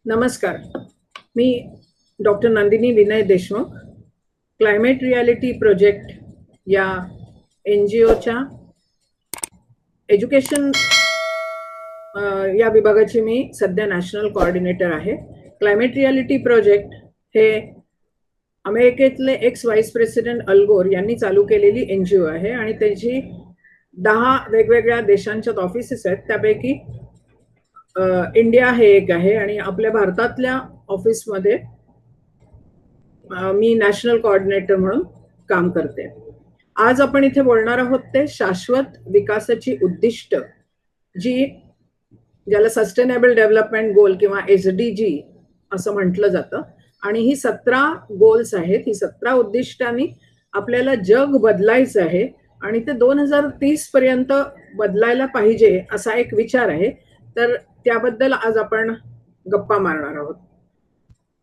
नमस्कार. मी doctor Nandini Vinay Deshmukh, climate reality project या NGOच्या एज्युकेशन या विभागाची मी सध्या नॅशनल कोऑर्डिनेटर आहे. क्लायमेट रियालिटी प्रोजेक्ट हे अमेरिकेतले एक्स व्हाईस प्रेसिडेंट अल गोर यांनी चालू केलेली NGO आहे आणि त्याची 10 वेगवेगळ्या देशांच्यात ऑफिसेस आहेत. त्यापैकी इंडिया हे एक आहे आणि आपल्या भारतातल्या ऑफिसमध्ये मी नॅशनल कोऑर्डिनेटर म्हणून काम करते. आज आपण इथे बोलणार आहोत ते शाश्वत विकासाची उद्दिष्ट, ज्याला सस्टेनेबल डेव्हलपमेंट गोल किंवा SDG असं म्हटलं जातं. आणि ही 17 गोल्स आहेत. ही 17 उद्दिष्टांनी आपल्याला जग बदलायचं आहे आणि ते 2030 पर्यंत बदलायला पाहिजे असा एक विचार आहे. तर त्याबद्दल आज आपण गप्पा मारणार आहोत.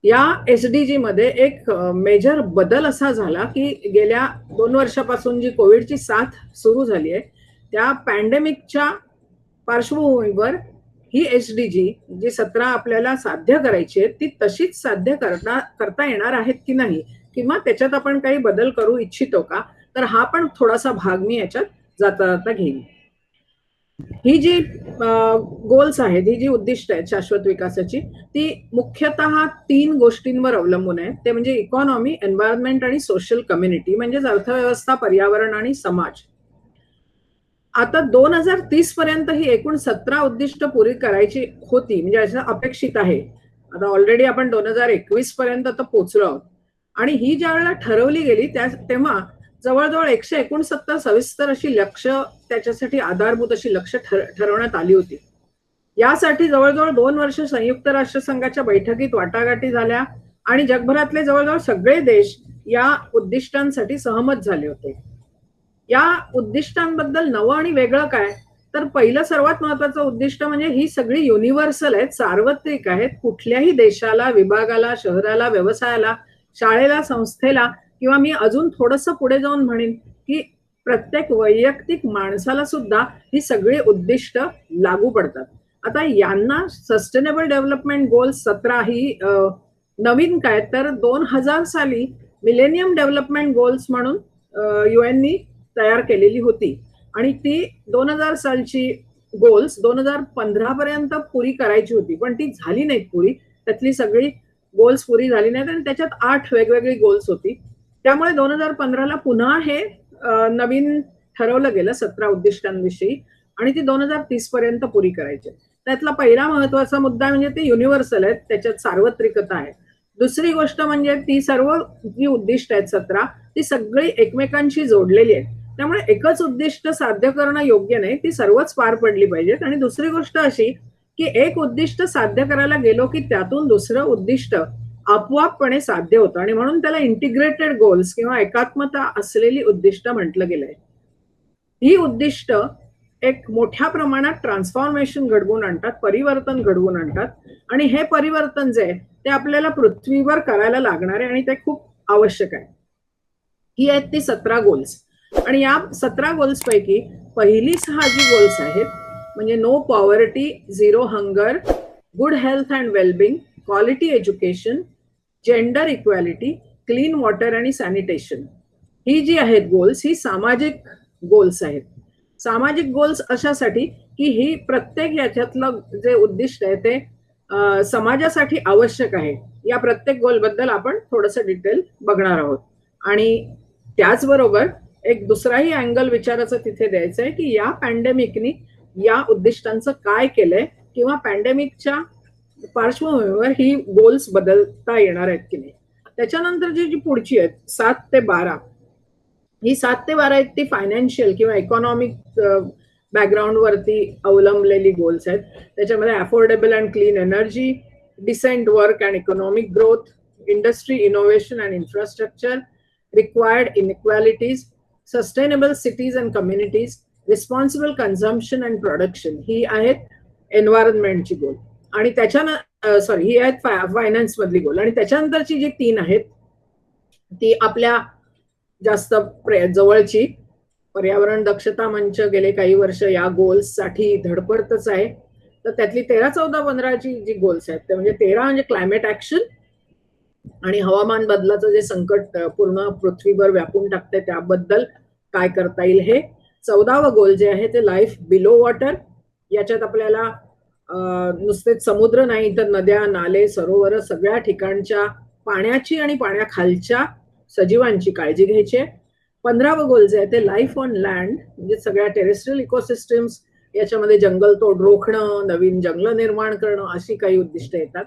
या SDG मध्ये एक मेजर बदल असा झाला की गेल्या 2 वर्षापासून जी कोविडची साथ सुरू झाली आहे, त्या पॅन्डेमिकच्या पार्श्वभूमीवर ही SDG जी 17 आपल्याला साध्य करायची आहे ती तशीच साध्य करता येणार आहेत की नाही, किंवा त्याच्यात आपण काही बदल करू इच्छितो का, तर हा पण थोडासा भाग मी याच्यात जाता जाता घेईन. ही जी गोल्स आहेत, ही जी उद्दिष्ट आहेत शाश्वत विकासाची, ती मुख्यतः 3 गोष्टींवर अवलंबून आहेत. ते म्हणजे इकॉनॉमी, एन्व्हायरमेंट आणि सोशल कम्युनिटी, म्हणजेच अर्थव्यवस्था, पर्यावरण आणि समाज. आता 2030 पर्यंत ही एकूण 17 उद्दिष्ट पुरी करायची होती, म्हणजे असं अपेक्षित आहे. आता ऑलरेडी आपण 2021 पर्यंत आता पोहोचलो आहोत आणि ही ज्या वेळेला ठरवली गेली तेव्हा जवळजवळ 169 सविस्तर अशी लक्ष, त्याच्यासाठी आधारभूत अशी लक्ष ठरवण्यात आली होती. यासाठी जवळजवळ 2 वर्ष संयुक्त राष्ट्रसंघाच्या बैठकीत वाटाघाटी झाल्या आणि जगभरातले जवळजवळ सगळे देश या उद्दिष्टांसाठी सहमत झाले होते. या उद्दिष्टांबद्दल नवं आणि वेगळं काय, तर पहिलं सर्वात महत्वाचं उद्दिष्ट म्हणजे ही सगळी युनिव्हर्सल आहेत, सार्वत्रिक आहेत. कुठल्याही देशाला, विभागाला, शहराला, व्यवसायाला, शाळेला, संस्थेला, किंवा मी अजून थोडंसं पुढे जाऊन म्हणेन की प्रत्येक वैयक्तिक माणसाला सुद्धा ही सगळी उद्दिष्ट लागू पडतात. आता यांना सस्टेनेबल डेव्हलपमेंट गोल्स 17 ही नवीन काय, तर 2000 साली मिलेनियम डेव्हलपमेंट गोल्स म्हणून UN तयार केलेली होती आणि ती 2000 सालची गोल्स 2015 पर्यंत पुरी करायची होती, पण ती झाली नाहीत पुरी. त्यातली सगळी गोल्स पुरी झाली नाहीत आणि त्याच्यात 8 वेगवेगळी गोल्स होती. त्यामुळे 2015ला पुन्हा हे नवीन ठरवलं गेलं 17 उद्दिष्टांविषयी आणि ती 2030 पर्यंत पुरी करायची. त्यातला पहिला महत्वाचा मुद्दा म्हणजे ते युनिव्हर्सल आहेत, त्याच्यात सार्वत्रिकता आहे. दुसरी गोष्ट म्हणजे ती सर्व जी उद्दिष्ट आहेत 17 ती सगळी एकमेकांशी जोडलेली आहेत. त्यामुळे एकच उद्दिष्ट साध्य करणं योग्य नाही, ती सर्वच पार पडली पाहिजेत. आणि दुसरी गोष्ट अशी की एक उद्दिष्ट साध्य करायला गेलो की त्यातून दुसरं उद्दिष्ट आपोआपपणे साध्य होतं आणि म्हणून त्याला इंटिग्रेटेड गोल्स किंवा एकात्मता असलेली उद्दिष्ट म्हटलं गेलंय. ही उद्दिष्ट एक मोठ्या प्रमाणात ट्रान्सफॉर्मेशन घडवून आणतात, परिवर्तन घडवून आणतात आणि हे परिवर्तन जे आहे ते आपल्याला पृथ्वीवर करायला लागणार आहे आणि ते खूप आवश्यक आहे. ही आहेत ती 17 गोल्स. आणि या 17 गोल्स पैकी पहिली 6 जी गोल्स आहेत म्हणजे no poverty, zero hunger, good health and wellbeing, quality education, gender equality, clean water आणि सॅनिटेशन, ही जी आहेत गोल्स ही सामाजिक गोल्स आहेत. सामाजिक गोल्स अशासाठी की ही प्रत्येक याच्यातलं जे उद्दिष्ट आहे ते समाजासाठी आवश्यक आहे. या प्रत्येक गोलबद्दल आपण थोडंसं डिटेल बघणार आहोत. आणि त्याचबरोबर एक दुसराही अँगल विचाराचं तिथे द्यायचं आहे की या पॅन्डेमिकनी या उद्दिष्टांचं काय केलंय, किंवा पॅन्डेमिकच्या पार्श्वभूमीवर ही गोल्स बदलता येणार आहेत की नाही. त्याच्यानंतर जी पुढची आहेत 7 ते 12, ही 7 ते 12 आहेत ती फायनान्शियल किंवा इकॉनॉमिक बॅकग्राऊंड वरती अवलंबलेली गोल्स आहेत. त्याच्यामध्ये affordable and clean energy, decent work and economic growth, industry, innovation and infrastructure, required inequalities, sustainable cities and communities, responsible consumption and production, ही आहेत एन्व्हायरमेंटची गोल. आणि ही आहेत फायनान्स मधली गोल. आणि त्याच्यानंतरची जी 3 आहेत ती आपल्या जास्त जवळची पर्यावरण दक्षता मंच गेले काही वर्ष या गोल्स साठी धडपडतच आहे. तर त्यातली 13, 14, 15ची जी गोल्स आहेत ते म्हणजे 13 म्हणजे क्लायमेट ऍक्शन आणि हवामान बदलाचं जे संकट पूर्ण पृथ्वीभर व्यापून टाकते त्याबद्दल काय करता येईल हे. 14वं गोल जे आहे ते लाईफ बिलो वॉटर. याच्यात आपल्याला नुसतेच समुद्र नाही तर नद्या, नाले, सरोवर सगळ्या ठिकाणच्या पाण्याची आणि पाण्याखालच्या सजीवांची काळजी घ्यायची आहे. 15वं गोल जे आहे ते लाईफ ऑन लँड म्हणजे सगळ्या टेरेस्ट्रियल इकोसिस्टम्स, याच्यामध्ये जंगलतोड रोखणं, नवीन जंगल निर्माण करणं, अशी काही उद्दिष्ट येतात.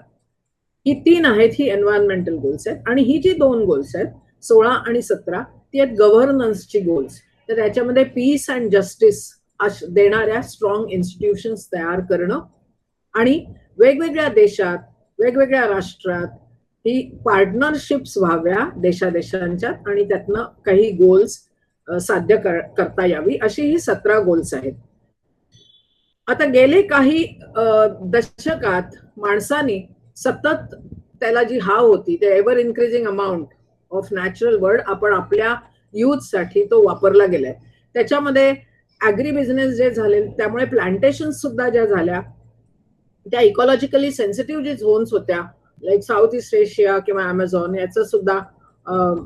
ही 3 आहेत, ही एन्व्हायरमेंटल गोल्स आहेत. आणि ही जी 2 गोल्स आहेत 16 आणि 17 ती आहेत गव्हर्नन्सची गोल्स. तर त्याच्यामध्ये पीस अँड जस्टिस देणाऱ्या स्ट्रॉंग इन्स्टिट्यूशन्स तयार करणं आणि वेगवेगळ्या देशात, वेगवेगळ्या राष्ट्रात ही पार्टनरशिप्स व्हाव्या देशादेशांच्यात आणि त्यातनं काही गोल्स साध्य करता यावी, अशी ही 17 गोल्स आहेत. आता गेले काही दशकात माणसाने सतत त्याला जी हाव होती ते ever increasing amount of natural world आपण आपल्या यूथसाठी तो वापरला गेलाय. त्याच्यामध्ये ऍग्री बिझनेस जे झाले त्यामुळे प्लांटेशन सुद्धा ज्या झाल्या त्या इकॉलॉजिकली सेन्सिटिव्ह जे झोन्स होत्या लाईक साऊथ ईस्ट एशिया किंवा अमेझॉन याचं सुद्धा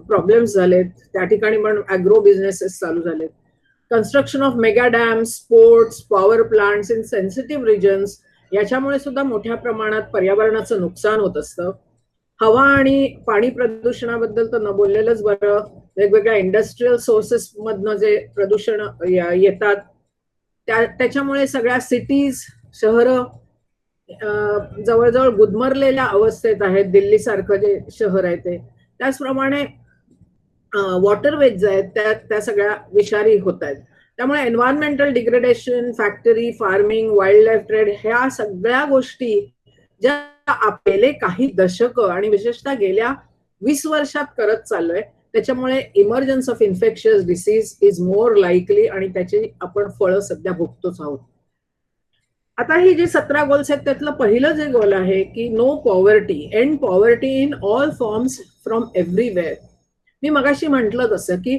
प्रॉब्लेम्स झालेत. त्या ठिकाणी पण ऍग्रो बिझनेसेस चालू झालेत. Construction of mega dams, ports, power plants in sensitive regions याच्यामुळे सुद्धा मोठ्या प्रमाणात पर्यावरणाचं नुकसान होत असतं. हवा आणि पाणी प्रदूषणाबद्दल तर न बोललेलंच बरं. वेगवेगळ्या इंडस्ट्रीयल सोर्सेस मधनं जे प्रदूषण येतात त्याच्यामुळे सगळ्या सिटीज, शहरं जवळजवळ गुदमरलेल्या अवस्थेत आहेत. दिल्ली सारखं जे शहर आहे ते. त्याचप्रमाणे वॉटरवेज आहेत त्या सगळ्या विषारी होत आहेत. त्यामुळे environmental degradation, factory, farming, wild life trade ह्या सगळ्या गोष्टी ज्या आपले काही दशकं आणि विशेषतः गेल्या 20 वर्षात करत चाललोय त्याच्यामुळे emergence of infectious disease is more likely आणि त्याची आपण फळं सध्या भोगतोच आहोत. आता ही जी 17 गोल्स आहेत त्यातलं पहिलं जे गोल आहे की no poverty, end poverty in all forms from everywhere. मी मगाशी म्हटलं तसं की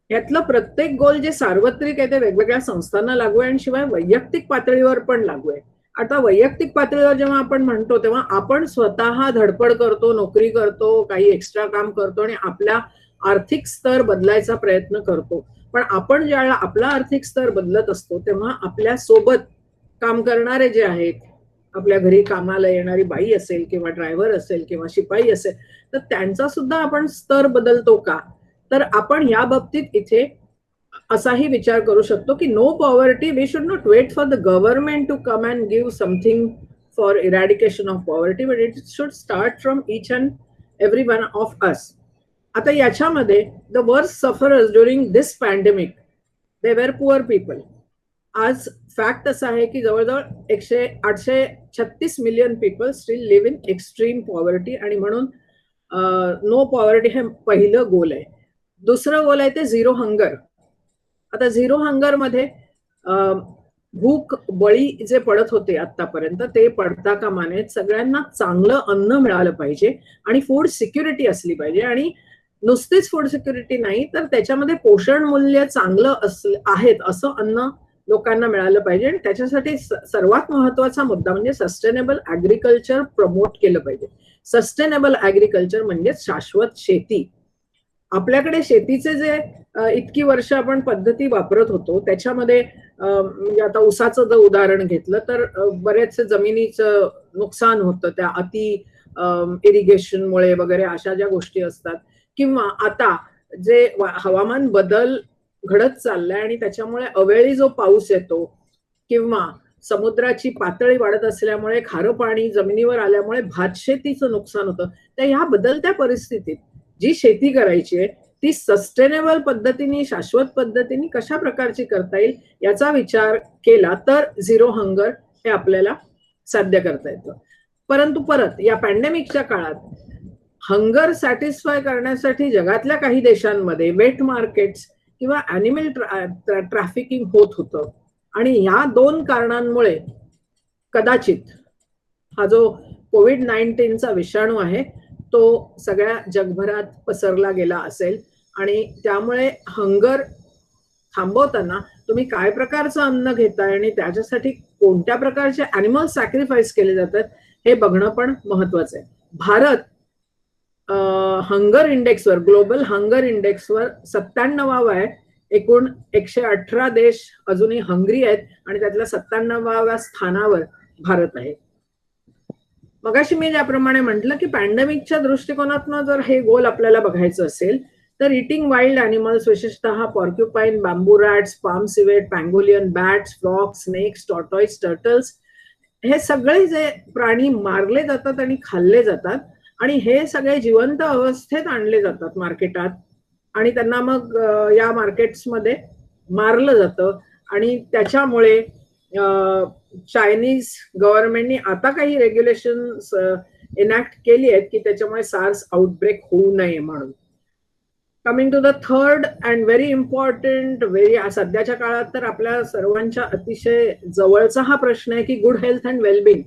यातलं प्रत्येक गोल जे सार्वत्रिक आहे ते वेगवेगळ्या संस्थांना लागू आहे आणि शिवाय वैयक्तिक पातळीवर पण लागू आहे. आता वैयक्तिक पातळीवर जेव्हा आपण म्हणतो तेव्हा आपण स्वतः धडपड करतो, नोकरी करतो, काही एक्स्ट्रा काम करतो आणि आपला आर्थिक स्तर बदलायचा प्रयत्न करतो. पण आपण ज्यावेळेला आपला आर्थिक स्तर बदलत असतो तेव्हा आपल्या सोबत काम करणारे जे आहेत, आपल्या घरी कामाला येणारी बाई असेल किंवा ड्रायव्हर असेल किंवा शिपाई असेल तर त्यांचा सुद्धा आपण स्तर बदलतो का? तर आपण या बाबतीत इथे असाही विचार करू शकतो की no poverty, we should not wait for the government to come and give something for eradication of poverty, but it should start from each and every one of us. आता याच्यामध्ये the worst sufferers during this pandemic they were poor people. आज fact असा आहे की जवळजवळ 836 million people still live in extreme poverty आणि म्हणून no poverty हे पहिलं गोल आहे. दुसरं गोल आहे ते झिरो हंगर. आता झिरो हंगर मध्ये भूक बळी जे पडत होते आतापर्यंत ते पडता कामा नयेत. सगळ्यांना चांगलं अन्न मिळालं पाहिजे आणि फूड सिक्युरिटी असली पाहिजे. आणि नुसतीच फूड सिक्युरिटी नाही तर त्याच्यामध्ये पोषण मूल्य चांगलं आहेत असं अन्न लोकांना मिळालं पाहिजे. आणि त्याच्यासाठी सर्वात महत्वाचा मुद्दा म्हणजे सस्टेनेबल ऍग्रिकल्चर प्रमोट केलं पाहिजे. सस्टेनेबल ऍग्रिकल्चर म्हणजे शाश्वत शेती. आपल्याकडे शेतीचे जे इतकी वर्ष आपण पद्धती वापरत होतो त्याच्यामध्ये म्हणजे आता ऊसाचं जर उदाहरण घेतलं तर बरेचसे जमिनीचं नुकसान होतं त्या अति इरिगेशनमुळे वगैरे अशा ज्या गोष्टी असतात. किंवा आता जे हवामान बदल घडत चाललाय आणि त्याच्यामुळे अवेळी जो पाऊस येतो किंवा समुद्राची पातळी वाढत असल्यामुळे खारं पाणी जमिनीवर आल्यामुळे भातशेतीचं नुकसान होतं. तर ह्या बदलत्या परिस्थितीत जी शेती करायची आहे ती सस्टेनेबल पद्धतीने, शाश्वत पद्धतीने कशा प्रकारची करता येईल याचा विचार केला तर झिरो हंगर हे आपल्याला साध्य करता येतं. परंतु परत या पॅन्डेमिकच्या काळात हंगर सॅटिस्फाय करण्यासाठी जगातल्या काही देशांमध्ये वेट मार्केट्स किंवा ॲनिमल ट्रॅफिकिंग होत होतं. आणि ह्या 2 कारणांमुळे कदाचित हा जो कोविड-19चा विषाणू आहे तो सगळ्या जगभरात पसरला गेला असेल आणि त्यामुळे हंगर थांबवताना तुम्ही काय प्रकारचं अन्न घेताय आणि त्याच्यासाठी कोणत्या प्रकारचे ॲनिमल सॅक्रिफाईस केले जातात हे बघणं पण महत्वाचं आहे. भारत हंगर इंडेक्सवर, ग्लोबल हंगर इंडेक्सवर 97वा आहे. एकूण 118 देश अजूनही हंगरी आहेत आणि त्यातल्या 97व्या स्थानावर भारत आहे. मगाशी मी ज्याप्रमाणे म्हटलं की पॅन्डेमिकच्या दृष्टिकोनातून जर हे गोल आपल्याला बघायचं असेल तर इटिंग वाईल्ड ॲनिमल्स, विशेषतः porcupine, bamboo rats, palm civet, pangolin, bats, frogs, snakes, tortoise, turtles, हे सगळे जे प्राणी मारले जातात आणि खाल्ले जातात आणि हे सगळे जिवंत अवस्थेत आणले जातात मार्केटात आणि त्यांना मग या मार्केट्समध्ये मारलं जातं आणि त्याच्यामुळे चायनीज गव्हर्नमेंटनी आता काही रेग्युलेशन्स इनॅक्ट केली आहेत की त्याच्यामुळे सार्स आउटब्रेक होऊ नये म्हणून. Coming to the third and very important, सध्याच्या काळात तर आपल्या सर्वांच्या अतिशय जवळचा हा प्रश्न आहे की गुड हेल्थ अँड वेलबिंग.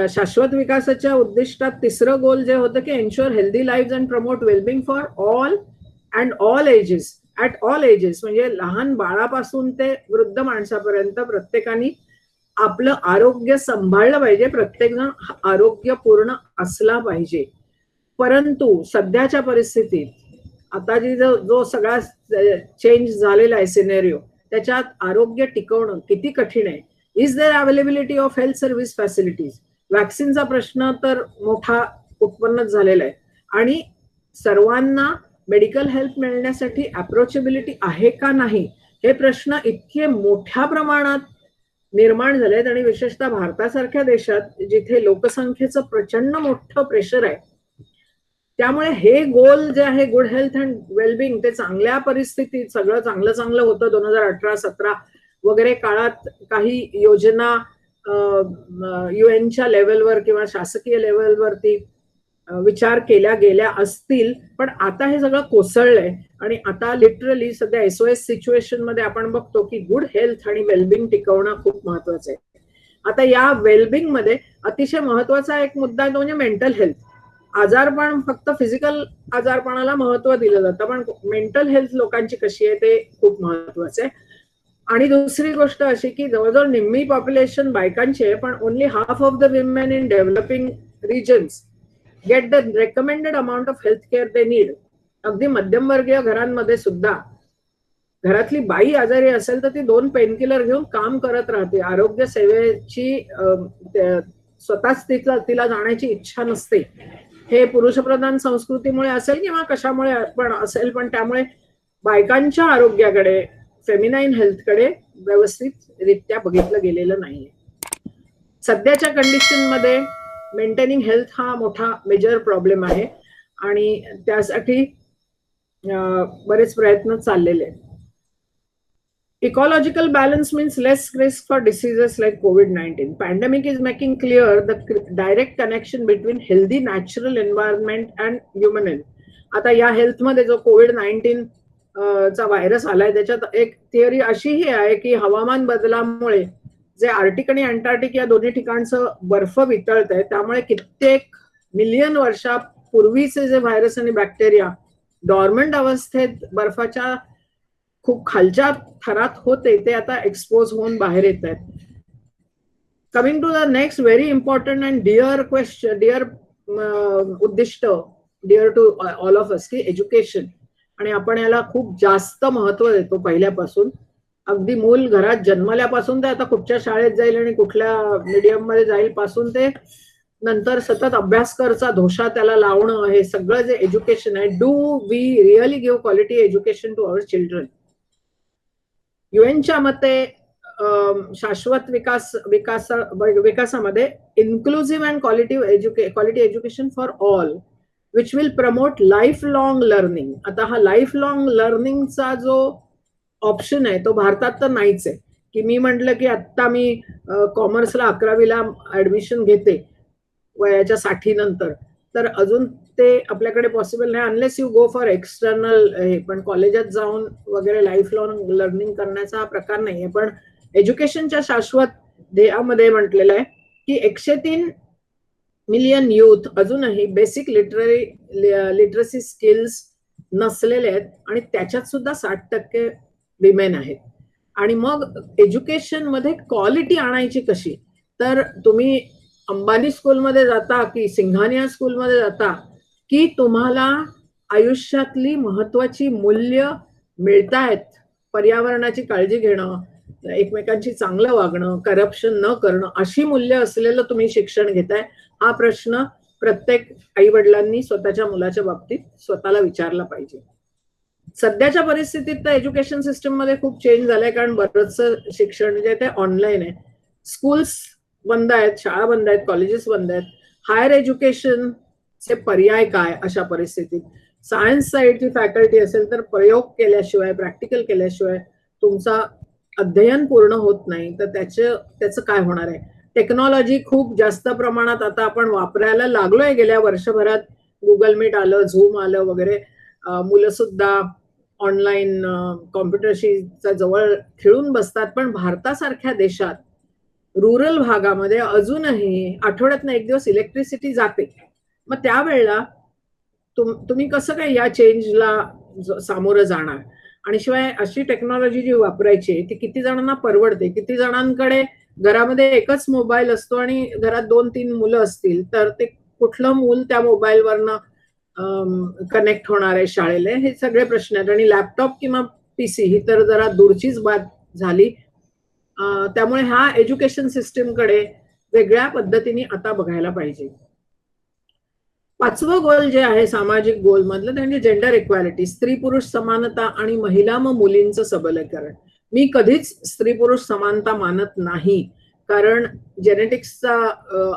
शाश्वत विकासाच्या उद्दिष्टात तिसरं गोल जे होतं की ensure healthy live and promote wellbeing for all and all ages, at all ages, म्हणजे लहान बाळापासून ते वृद्ध माणसापर्यंत प्रत्येकाने आपलं आरोग्य सांभाळलं पाहिजे, प्रत्येकजण आरोग्यपूर्ण असला पाहिजे. परंतु सध्याच्या परिस्थितीत आता जो सगळा चेंज झालेला आहे सिनेरिओ, त्याच्यात आरोग्य टिकवणं किती कठीण आहे. Is there availability of health service facilities, वॅक्सिनचा प्रश्न तर मोठा उत्पन्नच झालेला आहे आणि सर्वांना मेडिकल हेल्थ मिळण्यासाठी अप्रोचेबिलिटी आहे का नाही हे प्रश्न इतके मोठ्या प्रमाणात निर्माण झाले आहेत आणि विशेषतः भारतासारख्या देशात जिथे लोकसंख्येचं प्रचंड मोठं प्रेशर आहे, त्यामुळे हे गोल जे आहे गुड हेल्थ अँड वेलबिंग ते चांगल्या परिस्थितीत सगळं चांगलं होतं 2018-17 वगैरे काळात काही योजना युएनच्या लेवलवर किंवा शासकीय लेवलवरती विचार केल्या गेल्या असतील, पण आता हे सगळं कोसळलंय आणि आता लिटरली सध्या SOS सिच्युएशन मध्ये आपण बघतो की गुड हेल्थ आणि वेलबिंग टिकवणं खूप महत्वाचं आहे. आता या वेलबिंग मध्ये अतिशय महत्वाचा एक मुद्दा आहे तो म्हणजे मेंटल हेल्थ. आजारपण फक्त फिजिकल आजारपणाला महत्व दिलं जातं, पण मेंटल हेल्थ लोकांची कशी आहे ते खूप महत्वाचं आहे. आणि दुसरी गोष्ट अशी की जवळजवळ निम्मी पॉप्युलेशन बायकांची आहे, पण only half of the women in developing regions get the recommended amount of health care they need. अगदी मध्यमवर्गीय घरांमध्ये सुद्धा घरातली बाई आजारी असेल तर ती 2 पेनकिलर घेऊन काम करत राहते. आरोग्य सेवेची स्वतःच तिला जाण्याची इच्छा नसते. हे पुरुषप्रधान संस्कृतीमुळे असेल किंवा कशामुळे पण असेल, पण त्यामुळे बायकांच्या आरोग्याकडे, फेमिनाईन हेल्थकडे व्यवस्थितरित्या बघितलं गेलेलं नाहीये. सध्याच्या कंडिशन मध्ये मेंटेनिंग हेल्थ हा मोठा मेजर प्रॉब्लेम आहे आणि त्यासाठी बरेच प्रयत्न चाललेले आहेत. Ecological balance means less risk for diseases like COVID-19. Pandemic is making clear the direct connection between healthy natural environment and human health. आता या हेल्थ मध्ये जो COVID-19 चा व्हायरस आलाय त्याच्यात एक थिअरी अशीही आहे की हवामान बदलामुळे जे आर्टिक आणि अंटार्क्टिक या दोन्ही ठिकाणचं बर्फ वितळत आहे, त्यामुळे कित्येक मिलियन वर्षापूर्वीचे जे व्हायरस आणि बॅक्टेरिया डॉर्मंट अवस्थेत बर्फाच्या खूप खालच्या थरात होते ते आता एक्सपोज होऊन बाहेर येत आहेत. Coming to the next very important and dear question, dear उद्दिष्ट, dear to all of us, की एज्युकेशन. आणि आपण याला खूप जास्त महत्व देतो पहिल्यापासून. अगदी मूल घरात जन्मल्यापासून ते आता कुठच्या शाळेत जाईल आणि कुठल्या मीडियम मध्ये जाईल पासून ते नंतर सतत अभ्यासकरचा धोशा त्याला लावणं, हे सगळं जे एज्युकेशन आहे, do we really give quality education to our children. युएनच्या मते शाश्वत विकासामध्ये inclusive and quality education for all which will promote life long learning. आता हा लाईफ लॉंग लर्निंगचा जो ऑप्शन आहे तो भारतात तर नाहीच आहे, की मी म्हटलं की आत्ता मी कॉमर्सला 11वीला ऍडमिशन घेते वयाच्या 60 नंतर, तर अजून ते आपल्याकडे पॉसिबल नाही unless you go for external हे. पण कॉलेजात जाऊन वगैरे लाईफ लॉंग लर्निंग करण्याचा हा प्रकार नाहीये. पण एज्युकेशनच्या शाश्वत ध्येयामध्ये म्हटलेलं आहे की 103 मिलियन यूथ अजूनही बेसिक लिटरसी स्किल्स नसलेले आहेत आणि त्याच्यात सुद्धा 60% विमेन आहेत. आणि मग एज्युकेशन मध्ये क्वालिटी आणायची कशी? तर तुम्ही अंबानी स्कूलमध्ये जाता की सिंघानिया स्कूलमध्ये जाता की तुम्हाला आयुष्यातली महत्वाची मूल्य मिळतायत, पर्यावरणाची काळजी घेणं, एकमेकांशी चांगलं वागणं, करप्शन न करणं, अशी मूल्य असलेलं तुम्ही शिक्षण घेताय? हा प्रश्न प्रत्येक आई वडिलांनी स्वतःच्या मुलाच्या बाबतीत स्वतःला विचारला पाहिजे. सध्याच्या परिस्थितीत तर एज्युकेशन सिस्टम मध्ये खूप चेंज झालाय, कारण बरंचसं शिक्षण जे ते ऑनलाईन आहे. स्कूल्स बंद आहेत, शाळा बंद आहेत, कॉलेजेस बंद आहेत. हायर एज्युकेशनचे पर्याय काय अशा परिस्थितीत? सायन्स साईडची फॅकल्टी असेल तर प्रयोग केल्याशिवाय, प्रॅक्टिकल केल्याशिवाय तुमचा अध्ययन पूर्ण होत नाही, तर त्याचं काय होणार आहे? टेक्नॉलॉजी खूप जास्त प्रमाणात आता आपण वापरायला लागलोय. गेल्या वर्षभरात गुगल मीट आलं, झूम आलं वगैरे. मुलं सुद्धा ऑनलाईन कॉम्प्युटरशी जवळ खेळून बसतात. पण भारतासारख्या देशात रुरल भागामध्ये अजूनही आठवड्यातनं एक दिवस इलेक्ट्रिसिटी जाते. मग त्यावेळेला तुम्ही कसं काय या चेंजला सामोरं जाणार? आणि शिवाय अशी टेक्नॉलॉजी जी वापरायची ती किती जणांना परवडते? किती जणांकडे घरामध्ये एकच मोबाईल असतो आणि घरात 2-3 मुलं असतील तर ते कुठलं मूल त्या मोबाईलवरनं कनेक्ट होणार आहे शाळेला? हे सगळे प्रश्न आहेत. आणि लॅपटॉप किंवा पीसी ही तर जरा दूरचीच बात झाली. त्यामुळे ह्या एज्युकेशन सिस्टीमकडे वेगळ्या पद्धतीने आता बघायला पाहिजे. 5वं गोल जे आहे सामाजिक गोल मधलं, म्हणजे जेंडर इक्वॅलिटी, स्त्री पुरुष समानता आणि महिला व मुलींचं सबलीकरण. मी कधीच स्त्री पुरुष समानता मानत नाही, कारण जेनेटिक्सचा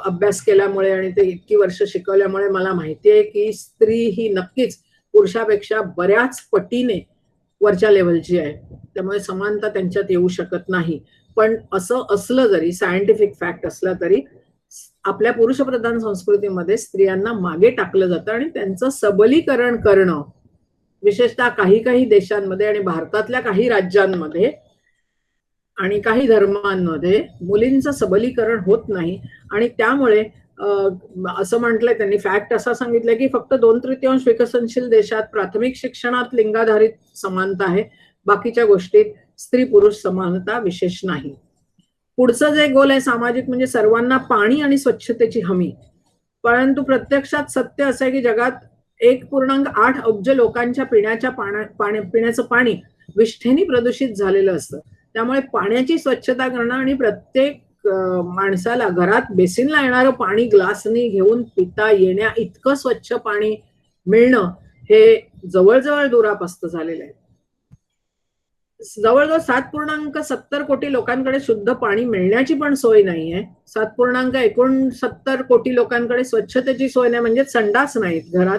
अभ्यास केल्यामुळे आणि ते इतकी वर्ष शिकवल्यामुळे मला माहिती आहे की स्त्री ही नक्कीच पुरुषापेक्षा बऱ्याच पटीने वरच्या लेव्हलची आहे. त्यामुळे समानता त्यांच्यात येऊ शकत नाही. पण असं असलं जरी, सायंटिफिक फॅक्ट असला तरी, आपल्या पुरुषप्रधान संस्कृतीमध्ये स्त्रियांना मागे टाकलं जातं आणि त्यांचं सबलीकरण करणं, विशेषतः काही काही देशांमध्ये आणि भारतातल्या काही राज्यांमध्ये आणि काही धर्मांमध्ये मुलींचं सबलीकरण होत नाही. आणि त्यामुळे असं म्हटलंय त्यांनी, फॅक्ट असा सांगितलंय की फक्त 2/3 विकसनशील देशात प्राथमिक शिक्षणात लिंगाधारित समानता आहे, बाकीच्या गोष्टीत स्त्री पुरुष समानता विशेष नाही. पुढचं जे गोल आहे सामाजिक, म्हणजे सर्वांना पाणी आणि स्वच्छतेची हमी. परंतु प्रत्यक्षात सत्य असं आहे की जगात 1.8 अब्ज लोकांच्या पिण्याचं पाणी विष्ठेने प्रदूषित झालेलं असतं. त्यामुळे पाण्याची स्वच्छता करणं आणि प्रत्येक माणसाला घरात बेसिनला येणारं पाणी ग्लासनी घेऊन पिता येण्या इतकं स्वच्छ पाणी मिळणं हे जवळजवळ दुरापास्त झालेलं आहे. जवळजवळ 7.70 कोटी लोकांकडे शुद्ध पाणी मिळण्याची पण सोय नाहीये. 7.69 कोटी लोकांकडे स्वच्छतेची सोय नाही, म्हणजे संडास नाहीत घरात.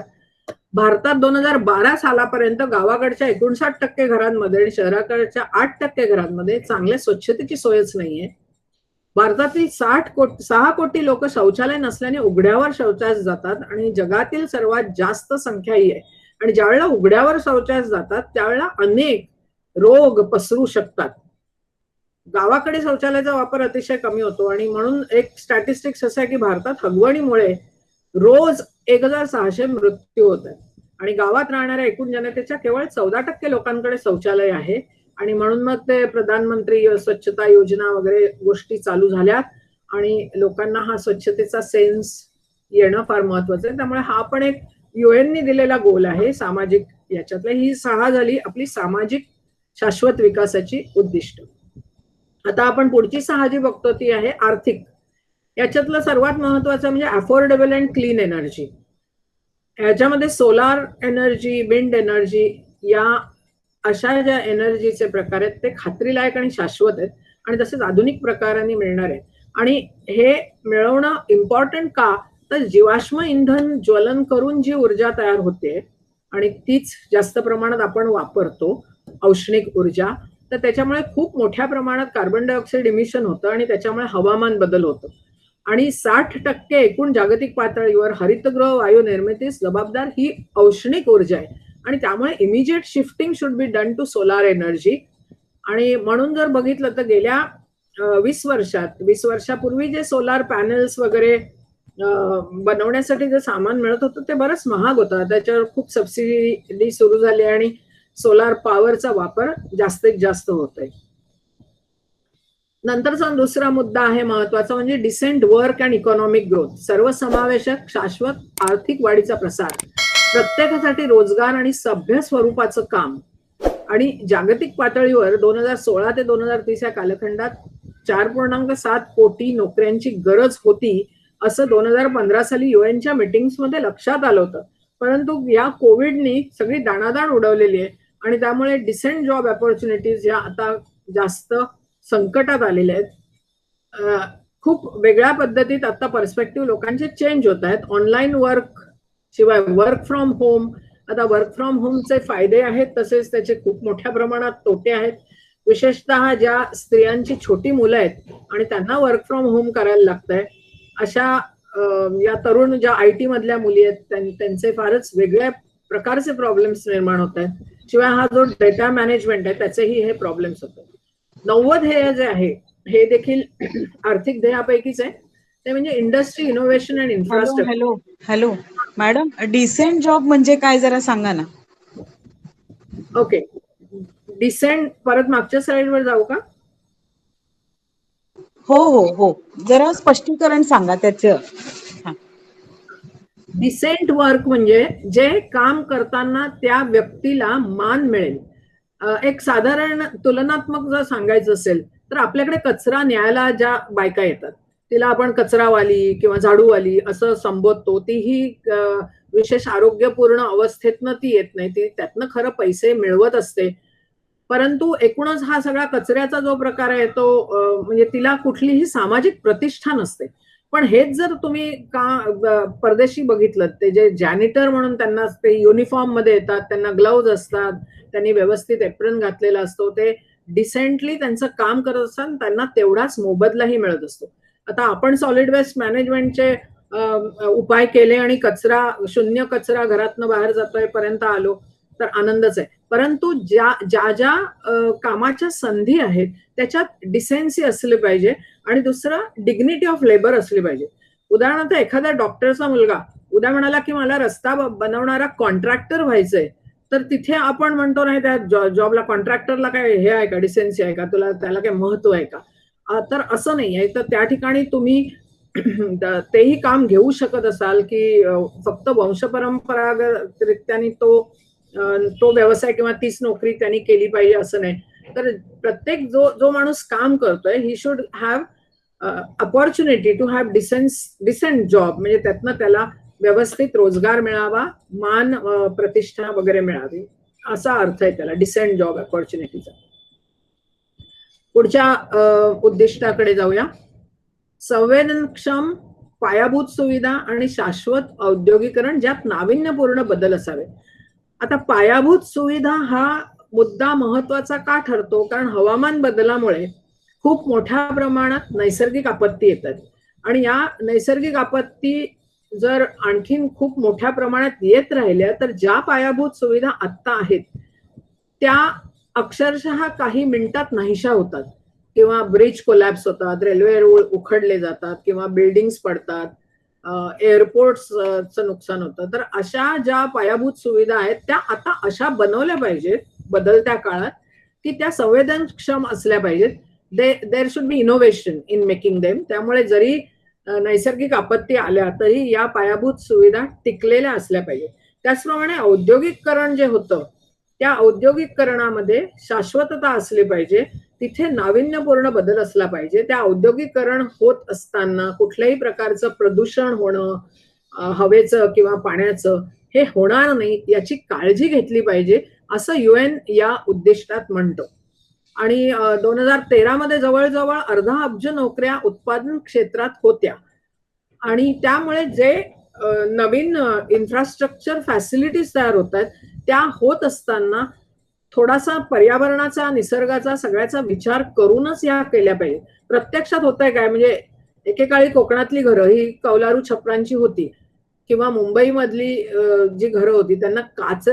भारतात 2012 सालापर्यंत गावाकडच्या 59% घरांमध्ये आणि शहराकडच्या 8% घरांमध्ये चांगल्या स्वच्छतेची सोयच नाहीये. भारतातील 6 कोटी लोक शौचालय नसल्याने उघड्यावर शौचास जातात आणि जगातील सर्वात जास्त संख्या ही आहे. आणि ज्यावेळेला उघड्यावर शौचास जातात त्यावेळेला अनेक रोग पसरू शकतात. गावाकडे शौचालयाचा वापर अतिशय कमी होतो आणि म्हणून एक स्टॅटिस्टिक्स असं आहे की भारतात हगवणीमुळे रोज 1600 मृत्यू होत आहेत. आणि गावात राहणाऱ्या एकूण जनतेच्या केवळ 14% लोकांकडे शौचालय आहे. आणि म्हणून मग ते प्रधानमंत्री स्वच्छता योजना वगैरे गोष्टी चालू झाल्या आणि लोकांना हा स्वच्छतेचा सेन्स येणं फार महत्वाचं आहे. त्यामुळे हा पण एक युएननी दिलेला गोल आहे सामाजिक याच्यातला. ही 6 झाली आपली सामाजिक शाश्वत विकासाची उद्दिष्ट. आता आपण पुढची 6 जी बघतो ती आहे आर्थिक. याच्यातलं सर्वात महत्वाचं म्हणजे अफोर्डेबल अँड क्लीन एनर्जी. याच्यामध्ये सोलार एनर्जी, विंड एनर्जी या अशा ज्या एनर्जीचे प्रकार आहेत ते खात्रीलायक आणि शाश्वत आहेत आणि तसेच आधुनिक प्रकारांनी मिळणार आहेत. आणि हे मिळवणं इम्पॉर्टंट का, तर जीवाश्म इंधन ज्वलन करून जी ऊर्जा तयार होते आणि तीच जास्त प्रमाणात आपण वापरतो, औष्णिक ऊर्जा, तर त्याच्यामुळे खूप मोठ्या प्रमाणात कार्बन डायऑक्साईड इमिशन होतं आणि त्याच्यामुळे हवामान बदल होतो. आणि 60% एकूण जागतिक पातळीवर हरितगृह वायू निर्मितीस जबाबदार ही औष्णिक ऊर्जा आहे. आणि त्यामुळे immediate shifting should be done to solar energy. आणि म्हणून जर बघितलं तर गेल्या 20 वर्षापूर्वी जे सोलार पॅनल्स वगैरे बनवण्यासाठी जे सामान मिळत होतं ते बरंच महाग होतं. त्याच्यावर खूप सबसिडी सुरू झाली आणि सोलार पॉवरचा वापर जास्तीत जास्त होतोय. नंतरचा दुसरा मुद्दा आहे महत्वाचा, म्हणजे decent work and economic growth, सर्वसमावेशक शाश्वत आर्थिक वाढीचा प्रसार, प्रत्येकासाठी रोजगार आणि सभ्य स्वरूपाचं काम. आणि जागतिक पातळीवर 2016 ते 2030 या कालखंडात 4.7 कोटी नोकऱ्यांची गरज होती, असं 2015 साली युएनच्या मीटिंग्समध्ये लक्षात आलं होतं. परंतु या कोविडनी सगळी दाणादाण उडवलेली आहे आणि त्यामुळे डिसेंट जॉब ऑपॉर्च्युनिटीज या आता जास्त संकटात आलेल्या आहेत. खूप वेगळ्या पद्धतीत आता पर्स्पेक्टिव्ह लोकांचे चेंज होत आहेत. ऑनलाईन वर्क शिवाय वर्क फ्रॉम होम, आता वर्क फ्रॉम होमचे फायदे आहेत तसेच त्याचे खूप मोठ्या प्रमाणात तोटे आहेत. विशेषतः ज्या स्त्रियांची छोटी मुलं आहेत आणि त्यांना वर्क फ्रॉम होम करायला लागतंय, अशा या तरुण ज्या IT मधल्या मुली आहेत त्यांचे फारच वेगळ्या प्रकारचे प्रॉब्लेम्स निर्माण होत आहेत. शिवाय हा जो डेटा मॅनेजमेंट आहे त्याचेही हे प्रॉब्लेम्स होत आहेत. 90 ध्येय जे आहे हे देखील आर्थिक ध्येयापैकीच आहे. ते म्हणजे industry, innovation and infrastructure. Hello hello madam, decent job म्हणजे काय जरा सांगा ना. ओके, डिसेंट परत मागच्या स्लाइडवर जाऊ का? हो हो हो, जरा स्पष्टीकरण सांगा त्याचं. डिसेंट वर्क म्हणजे जे काम करताना त्या व्यक्तीला मान मिळेल. एक साधारण तुलनात्मक जर सांगायचं असेल तर आपल्याकडे कचरा न्यायला ज्या बायका येतात तिला आपण कचरावाली किंवा झाडूवाली असं संबोधतो. तीही विशेष आरोग्यपूर्ण अवस्थेतनं ती येत नाही, ती त्यातनं खरं पैसे मिळवत असते. परंतु एकूणच हा सगळा कचऱ्याचा जो प्रकार आहे तो म्हणजे तिला कुठलीही सामाजिक प्रतिष्ठा नसते. पण हेच जर तुम्ही परदेशी बघितलं, ते जे जॅनिटर म्हणून त्यांना ते युनिफॉर्म मध्ये येतात, त्यांना ग्लोव्ज असतात, त्यांनी व्यवस्थित एप्रन घातलेला असतो, ते डिसेंटली त्यांचं काम करत असतात, त्यांना तेवढाच मोबदलाही मिळत असतो. आता आपण सॉलिड वेस्ट मॅनेजमेंटचे उपाय केले आणि शून्य कचरा घरातनं बाहेर जातोय पर्यंत आलो तर आनंदच आहे. परंतु ज्या ज्या कामाच्या संधी आहेत त्याच्यात डिसेन्सी असली पाहिजे आणि दुसरं डिग्निटी ऑफ लेबर असली पाहिजे. उदाहरणार्थ एखाद्या डॉक्टरचा मुलगा उद्या म्हणाला की मला रस्ता बनवणारा कॉन्ट्रॅक्टर व्हायचंय, तर तिथे आपण म्हणतो नाही त्या जॉबला, कॉन्ट्रॅक्टरला काय हे आहे का, डिसेन्सी आहे का, तुला त्याला काय महत्व आहे का? तर असं नाही आहे. तर त्या ठिकाणी तुम्ही तेही काम घेऊ शकत असाल की फक्त वंशपरंपरागतरित्याने तो व्यवसाय किंवा तीच नोकरी त्यांनी केली पाहिजे असं नाही. तर प्रत्येक जो माणूस काम करतोय he should have opportunity to have decent job, म्हणजे त्यातनं त्याला व्यवस्थित रोजगार मिळावा, मान प्रतिष्ठा वगैरे मिळावी, असा अर्थ आहे त्याला डिसेंट जॉब अपॉर्च्युनिटीचा. पुढच्या उद्दिष्टाकडे जाऊया. संवेदनक्षम पायाभूत सुविधा आणि शाश्वत औद्योगिकरण ज्यात नाविन्यपूर्ण बदल असावे. आता पायाभूत सुविधा हा मुद्दा महत्वाचा का ठरतो? कारण हवामान बदलामुळे खूप मोठ्या प्रमाणात नैसर्गिक आपत्ती येतात आणि या नैसर्गिक आपत्ती जर आणखीन खूप मोठ्या प्रमाणात येत राहिल्या तर ज्या पायाभूत सुविधा आत्ता आहेत त्या अक्षरशः काही मिनिटात नाहीशा होतात, किंवा ब्रिज कोलॅप्स होतात, रेल्वे रूळ उखडले जातात किंवा बिल्डिंग्स पडतात, एअरपोर्ट्सचं नुकसान होतं. तर अशा ज्या पायाभूत सुविधा आहेत त्या आता अशा बनवल्या पाहिजेत बदलत्या काळात की त्या संवेदनक्षम असल्या पाहिजेत. There should be innovation in making them. त्यामुळे जरी नैसर्गिक आपत्ती आल्या तरी या पायाभूत सुविधा टिकलेल्या असल्या पाहिजेत. त्याचप्रमाणे औद्योगिकरण जे होतं त्या औद्योगिकरणामध्ये शाश्वतता असली पाहिजे, तिथे नाविन्यपूर्ण बदल असला पाहिजे. त्या औद्योगिकरण होत असताना कुठल्याही प्रकारचं प्रदूषण होणं, हवेचं किंवा पाण्याचं, हे होणार नाही याची काळजी घेतली पाहिजे असं UN या उद्दिष्टात म्हणतो. आणि 2013 मध्ये जवळजवळ 1.5 अब्ज नोकऱ्या उत्पादन क्षेत्रात होत्या आणि त्यामुळे जे नवीन इन्फ्रास्ट्रक्चर फॅसिलिटीज तयार होत आहेत त्या होत असताना थोडासा पर्यावरणाचा, निसर्गाचा, सगळ्याचा विचार करूनच या केल्या पाहिजे. प्रत्यक्षात होतंय काय, म्हणजे एकेकाळी कोकणातली घरं ही कौलारू छपरांची होती किंवा मुंबईमधली जी घरं होती त्यांना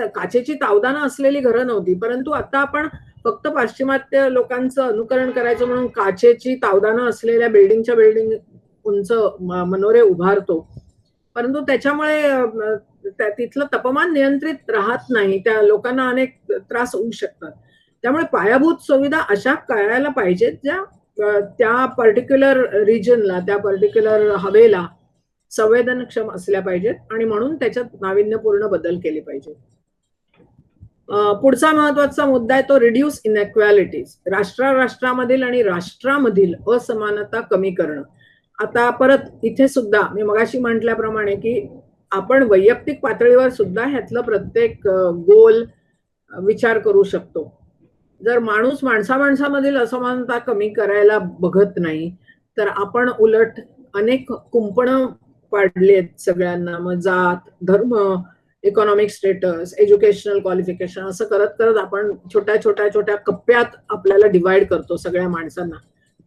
काचेची तावदानं असलेली घरं नव्हती. परंतु आता आपण फक्त पाश्चिमात्य लोकांचं अनुकरण करायचं म्हणून काचेची तावदानं असलेल्या बिल्डिंग उंच मनोरे उभारतो, परंतु त्याच्यामुळे तिथलं तापमान नियंत्रित राहत नाही, त्या लोकांना अनेक त्रास होऊ शकतात. त्यामुळे पायाभूत सुविधा अशा करायला पाहिजेत ज्या त्या पर्टिक्युलर रिजनला, त्या पर्टिक्युलर हवेला संवेदनक्षम असल्या पाहिजेत आणि म्हणून त्याच्यात नाविन्यपूर्ण बदल केले पाहिजेत. पुढचा महत्वाचा मुद्दा आहे तो रिड्यूस इनइक्वॅलिटीज, राष्ट्रामधील आणि राष्ट्रामधील असमानता कमी करणं. आता परत इथे सुद्धा मी मगाशी म्हटल्याप्रमाणे की आपण वैयक्तिक पातळीवर सुद्धा ह्यातलं प्रत्येक गोल विचार करू शकतो. जर माणूस माणसामधील असमानता कमी करायला बघत नाही तर आपण उलट अनेक कुंपणं पाडली आहेत सगळ्यांना, मग जात, धर्म, इकॉनॉमिक स्टेटस, एज्युकेशनल क्वालिफिकेशन असं करत करत आपण छोट्या कप्प्यात आपल्याला डिवाइड करतो सगळ्या माणसांना.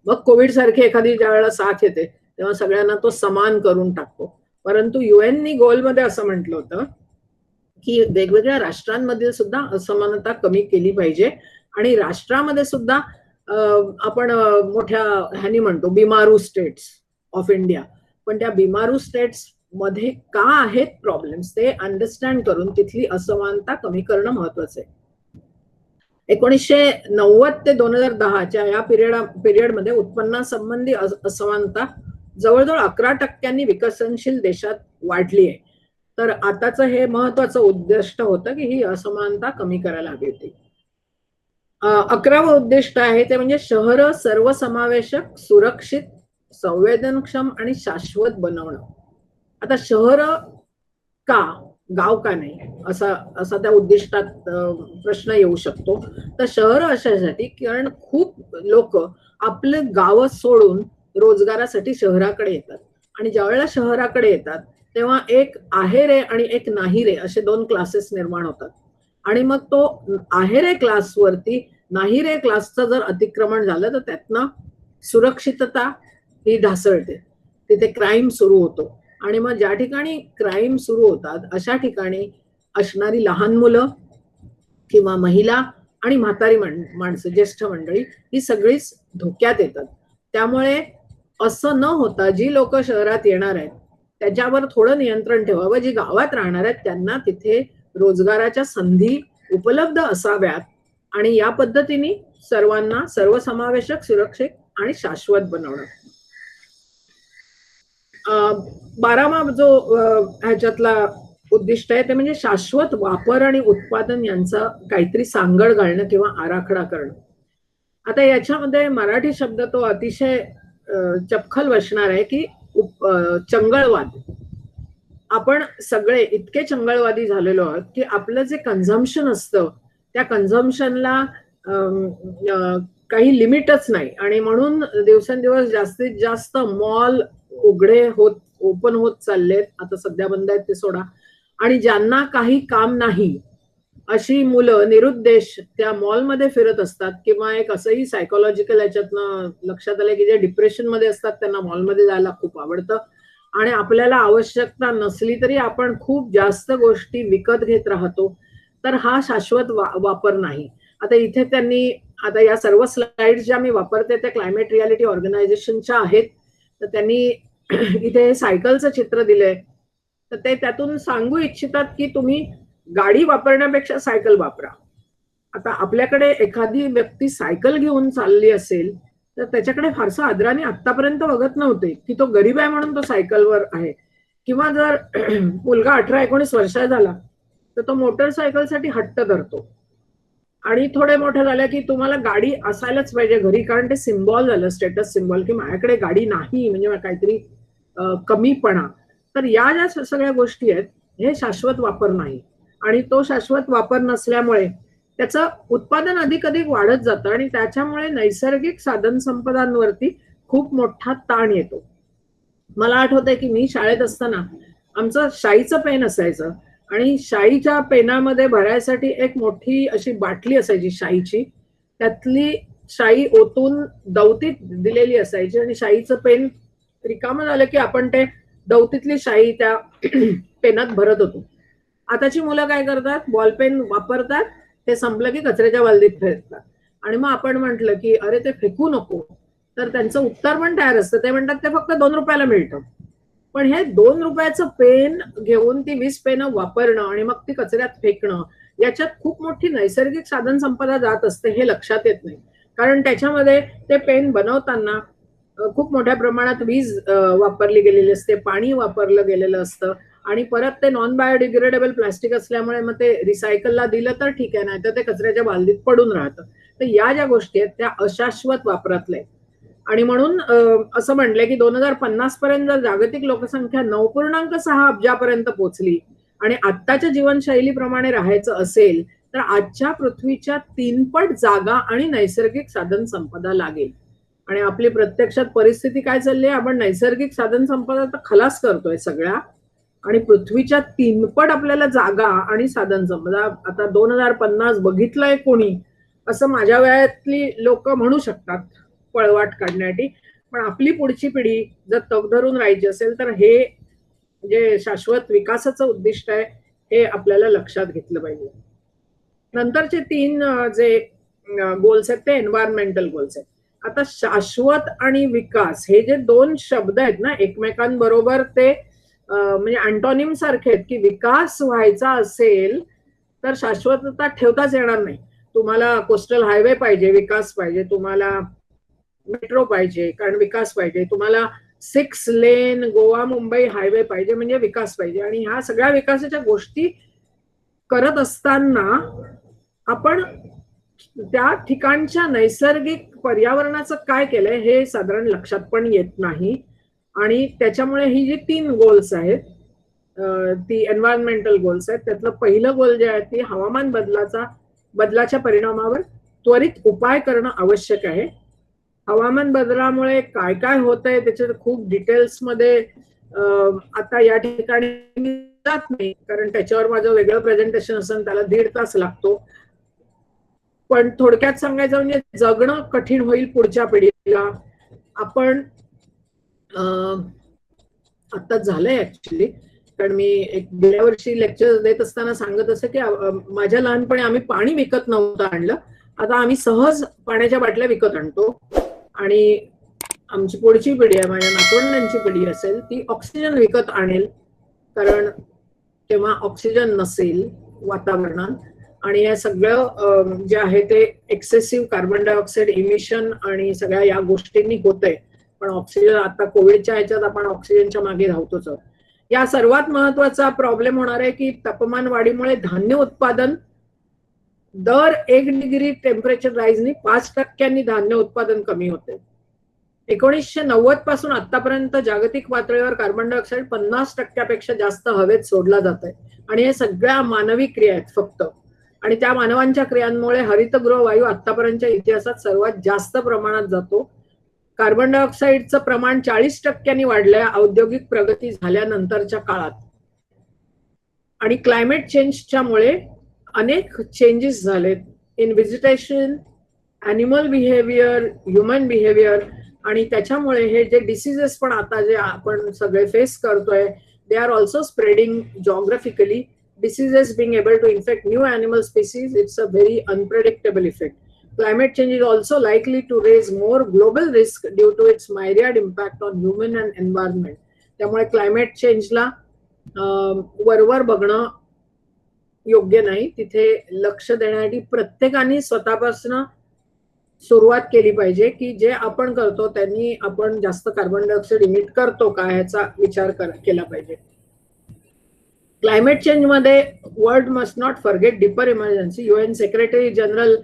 मग कोविड सारखी एखादी ज्या वेळेला साथ येते तेव्हा सगळ्यांना तो समान करून टाकतो. परंतु युएननी गोलमध्ये असं म्हटलं होतं की वेगवेगळ्या राष्ट्रांमध्ये सुद्धा असमानता कमी केली पाहिजे आणि राष्ट्रामध्ये सुद्धा आपण मोठ्या ह्यानी म्हणतो बिमारू स्टेट्स ऑफ इंडिया, पण त्या बिमारू स्टेट्स मध्ये का आहेत प्रॉब्लेम्स ते अंडरस्टँड करून तिथली असमानता कमी करणं महत्वाचं आहे. 1990 ते 2010 या पिरियडमध्ये उत्पन्नासंबंधी असमानता जवळजवळ 11% विकसनशील देशात वाढली आहे. तर आताच हे महत्वाचं उद्दिष्ट होतं की ही असमानता कमी करायला हवी होती. 11वं उद्दिष्ट आहे ते म्हणजे शहरं सर्वसमावेशक, सुरक्षित, संवेदनक्षम आणि शाश्वत बनवणं. आता शहर का, गाव का नाही असा त्या उद्दिष्टात प्रश्न येऊ शकतो. तर शहर अशासाठी कारण खूप लोक आपले गाव सोडून रोजगारासाठी शहराकडे येतात आणि ज्यावेळेला शहराकडे येतात तेव्हा एक आहे रे आणि एक नाही रे असे 2 क्लासेस निर्माण होतात आणि मग तो आहे रे क्लासवरती नाही रे क्लासचं जर अतिक्रमण झालं तर त्यातनं सुरक्षितता ही ढासळते, तिथे क्राईम सुरू होतो आणि मग ज्या ठिकाणी क्राईम सुरू होतात अशा ठिकाणी असणारी लहान मुलं किंवा महिला आणि म्हातारी माणसं, ज्येष्ठ मंडळी ही सगळीच धोक्यात येतात. त्यामुळे असं न होता जी लोक शहरात येणार आहेत त्याच्यावर थोडं नियंत्रण ठेवावं, जी गावात राहणार आहेत त्यांना तिथे रोजगाराच्या संधी उपलब्ध असाव्यात आणि या पद्धतीने सर्वांना सर्वसमावेशक, सुरक्षित आणि शाश्वत बनवणं. 12वा जो ह्याच्यातला उद्दिष्ट आहे ते म्हणजे शाश्वत वापर आणि उत्पादन यांचा काहीतरी सांगड घालणं किंवा आराखडा करणं. आता याच्यामध्ये मराठी शब्द तो अतिशय चपखल बसणार आहे की चंगळवाद. आपण सगळे इतके चंगळवादी झालेलो आहोत की आपलं जे कन्झम्पशन असतं त्या कन्झम्पशनला काही लिमिटच नाही आणि म्हणून दिवसेंदिवस जास्तीत जास्त मॉल ओपन होत चाललेत. आता सध्या बंद आहेत ते सोडा. आणि ज्यांना काही काम नाही अशी मुलं निरुद्देश त्या मॉलमध्ये फिरत असतात किंवा एक असंही सायकोलॉजिकल याच्यातनं लक्षात आलं की जे डिप्रेशन मध्ये असतात त्यांना मॉलमध्ये जायला खूप आवडतं आणि आपल्याला आवश्यकता नसली तरी आपण खूप जास्त गोष्टी विकत घेत राहतो. तर हा शाश्वत वापर नाही. आता इथे त्यांनी आता या सर्व स्लाइड ज्या मी वापरते त्या क्लायमेट रियालिटी ऑर्गनायझेशनच्या आहेत. तर त्यांनी इथे सायकलचं चित्र दिलंय. तर ते त्यातून सांगू इच्छितात की तुम्ही गाडी वापरण्यापेक्षा सायकल वापरा. आता आपल्याकडे एखादी व्यक्ती सायकल घेऊन चालली असेल तर त्याच्याकडे फारसं आदराने आतापर्यंत बघत नव्हते की तो गरीब आहे म्हणून तो सायकलवर आहे. किंवा जर मुलगा 18-19 वर्षाचा झाला तर तो मोटरसायकलसाठी हट्ट धरतो आणि थोडे मोठे झाले की तुम्हाला गाडी असायलाच पाहिजे घरी, कारण ते सिम्बॉल झालं, स्टेटस सिम्बॉल की माझ्याकडे गाडी नाही म्हणजे काहीतरी कमीपणा. तर या ज्या सगळ्या गोष्टी आहेत हे शाश्वत वापर नाही आणि तो शाश्वत वापर नसल्यामुळे त्याचं उत्पादन अधिक वाढत जातं आणि त्याच्यामुळे नैसर्गिक साधन संपदांवरती खूप मोठा ताण येतो. मला आठवतंय की मी शाळेत असताना आमचं शाईचं पेन असायचं आणि शाईच्या पेनामध्ये भरायसाठी एक मोठी अशी बाटली असायची शाईची, त्यातली शाई ओतून दवतीत दिलेली असायची आणि शाईचं पेन रिकामं झालं की आपण ते दवतीतली शाई त्या पेनात भरत होतो. आताची मुलं काय करतात, बॉलपेन वापरतात, ते संपलं की कचऱ्याच्या बालदीत फेकतात आणि मग आपण म्हटलं की अरे ते फेकू नको, तर त्यांचं उत्तर पण तयार असतं. ते म्हणतात ते फक्त 2 रुपयाला मिळतं. पण हे 2 रुपयाचं पेन घेऊन ती 20 पेनं वापरणं आणि मग ती कचऱ्यात फेकणं, याच्यात खूप मोठी नैसर्गिक साधन संपदा जात असते हे लक्षात येत नाही. कारण त्याच्यामध्ये ते पेन बनवताना खूप मोठ्या प्रमाणात वीज वापरली गेलेली असते, पाणी वापरलं गेलेलं असतं आणि परत ते नॉन बायोडिग्रेडेबल प्लास्टिक असल्यामुळे मग ते रिसायकलला दिलं तर ठीक आहे, नाहीतर ते कचऱ्याच्या बालदीत पडून राहतं. तर या ज्या गोष्टी आहेत त्या अशाश्वत वापरातल्या आहेत. आणि म्हणून असं म्हटलंय की 2050 पर्यंत जर जागतिक लोकसंख्या 9.6 अब्जापर्यंत पोहोचली आणि आत्ताच्या जीवनशैलीप्रमाणे राहायचं असेल तर आजच्या पृथ्वीच्या 3 पट जागा आणि नैसर्गिक साधन संपदा लागेल. आणि आपली प्रत्यक्षात परिस्थिती काय चालली आहे, आपण नैसर्गिक साधन संपदा तर खलास करतोय सगळ्या आणि पृथ्वीच्या 3 पट आपल्याला जागा आणि साधन संपदा आता 2050 बघितलंय कोणी असं माझ्या वयातली लोक म्हणू शकतात पळवाट काढण्यासाठी. पण आपली पुढची पिढी जर तग धरून राहायची असेल तर हे जे शाश्वत विकासाचं उद्दिष्ट आहे हे आपल्याला लक्षात घेतलं पाहिजे. नंतरचे 3 जे गोल्स आहेत ते एन्व्हायरमेंटल गोल्स आहेत. आता शाश्वत आणि विकास हे जे 2 शब्द आहेत ना एकमेकांबरोबर ते म्हणजे अँटोनिम सारखे आहेत की विकास व्हायचा असेल तर शाश्वतता ठेवताच येणार नाही. तुम्हाला कोस्टल हायवे पाहिजे, विकास पाहिजे. तुम्हाला मेट्रो पाहिजे कारण विकास पाहिजे. तुम्हाला 6 लेन गोवा मुंबई हायवे पाहिजे म्हणजे विकास पाहिजे. आणि ह्या सगळ्या विकासाच्या गोष्टी करत असताना आपण त्या ठिकाणच्या नैसर्गिक पर्यावरणाचं काय केलंय हे साधारण लक्षात पण येत नाही. आणि त्याच्यामुळे ही जी 3 गोल्स आहेत ती एन्व्हायरमेंटल गोल्स आहेत. त्यातलं पहिलं गोल जे आहे ती हवामान बदलाच्या परिणामावर त्वरित उपाय करणं आवश्यक आहे. हवामान बदलामुळे काय काय होतंय त्याच्यात खूप डिटेल्समध्ये आता या ठिकाणी जात नाही कारण त्याच्यावर माझं वेगळं प्रेझेंटेशन असेल त्याला 1.5 तास लागतो. पण थोडक्यात सांगायचं म्हणजे जगणं कठीण होईल पुढच्या पिढीला. आपण आता झालंय ऍक्च्युली कारण मी एक गेल्या वर्षी लेक्चर देत असताना सांगत असं की माझ्या लहानपणी आम्ही पाणी विकत नव्हतं आणलं. आता आम्ही सहज पाण्याच्या बाटल्या विकत आणतो. आणि आमची पुढची पिढी आहे, माझ्या नातवंडांची पिढी असेल ती ऑक्सिजन विकत आणेल कारण तेव्हा ऑक्सिजन नसेल वातावरणात. आणि हे सगळं जे आहे ते एक्सेसिव्ह कार्बन डायऑक्साईड इमिशन आणि सगळ्या या गोष्टींनी होतंय. पण ऑक्सिजन आता कोविडच्या ह्याच्यात आपण ऑक्सिजनच्या मागे धावतोच आहोत. या सर्वात महत्वाचा प्रॉब्लेम होणार आहे की तापमान वाढीमुळे धान्य उत्पादन दर 1 डिग्री टेम्परेचर राईजनी 5% धान्य उत्पादन कमी होते. 1990 पासून आतापर्यंत जागतिक पातळीवर कार्बन डायऑक्साईड 50% जास्त हवेत सोडला जात आहे. आणि हे सगळ्या मानवी क्रिया आहेत फक्त. आणि त्या मानवांच्या क्रियांमुळे हरितगृह वायू आतापर्यंतच्या इतिहासात सर्वात जास्त प्रमाणात जातो. कार्बन डायऑक्साईडचं प्रमाण 40% वाढलंय औद्योगिक प्रगती झाल्यानंतरच्या काळात. आणि क्लायमेट चेंजच्यामुळे अनेक चेंजेस झालेत in vegetation, animal behaviour, human behaviour. आणि त्याच्यामुळे हे जे डिसीजेस पण आता जे आपण सगळे फेस करतोय they are also spreading geographically. Diseases being able to infect new animal species, it's a very unpredictable effect. Climate change is also likely to raise more global risk due to its myriad impact on human and environment. त्यामुळे climate चेंजला वरवर बघणं योग्य नाही. तिथे लक्ष देण्यासाठी प्रत्येकाने स्वतःपासून सुरुवात केली पाहिजे की जे आपण करतो त्यांनी आपण जास्त कार्बन डायऑक्साईड इमिट करतो का ह्याचा विचार केला पाहिजे. क्लायमेट चेंज मध्ये world must not forget deeper emergency. UN secretary general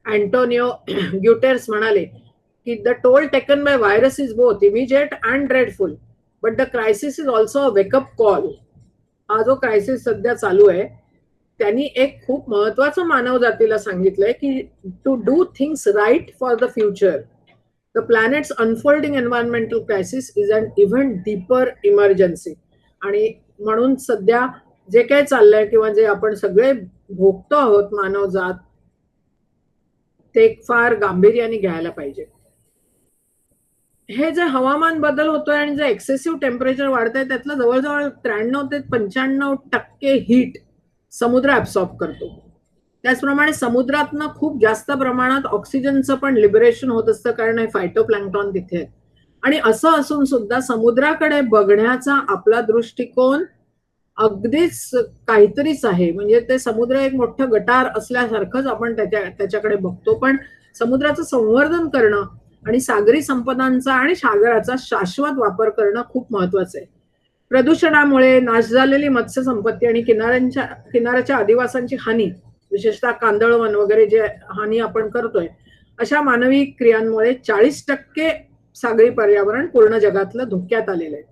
Antonio Guterres म्हणाले की the toll taken by virus is both immediate and dreadful but the crisis is also a wake up call. हा जो crisis सध्या चालू आहे त्यांनी एक खूप महत्वाचं मानव जातीला सांगितलंय की to do things right for the future. The planet's unfolding environmental crisis is an even deeper emergency. आणि म्हणून सध्या जे काही चाललंय किंवा जे आपण सगळे भोगतो आहोत मानवजात ते फार गांभीर्याने घ्यायला पाहिजे. हे जे हवामान बदल होतोय आणि जे एक्सेसिव्ह टेम्परेचर वाढतंय त्यातलं जवळजवळ 93 ते 95% हीट समुद्र ऍब्सॉर्ब करतो. त्याचप्रमाणे समुद्रातनं खूप जास्त प्रमाणात ऑक्सिजनचं पण लिबरेशन होत असतं, कारण हे फायटोप्लॅन्क्टॉन तिथे आहेत. आणि असं असून सुद्धा समुद्राकडे बघण्याचा आपला दृष्टिकोन अगदीच काहीतरीच आहे. म्हणजे ते समुद्र एक मोठं गटार असल्यासारखंच आपण त्याच्याकडे बघतो. पण समुद्राचं संवर्धन करणं आणि सागरी संपदांचा आणि सागराचा शाश्वत वापर करणं खूप महत्वाचं आहे. प्रदूषणामुळे नाश झालेली मत्स्य संपत्ती आणि किनाऱ्याच्या आदिवासांची हानी, विशेषतः कांदळवन वगैरे जे हानी आपण करतोय, अशा मानवी क्रियांमुळे 40% सागरी पर्यावरण पूर्ण जगातलं धोक्यात आलेलं आहे.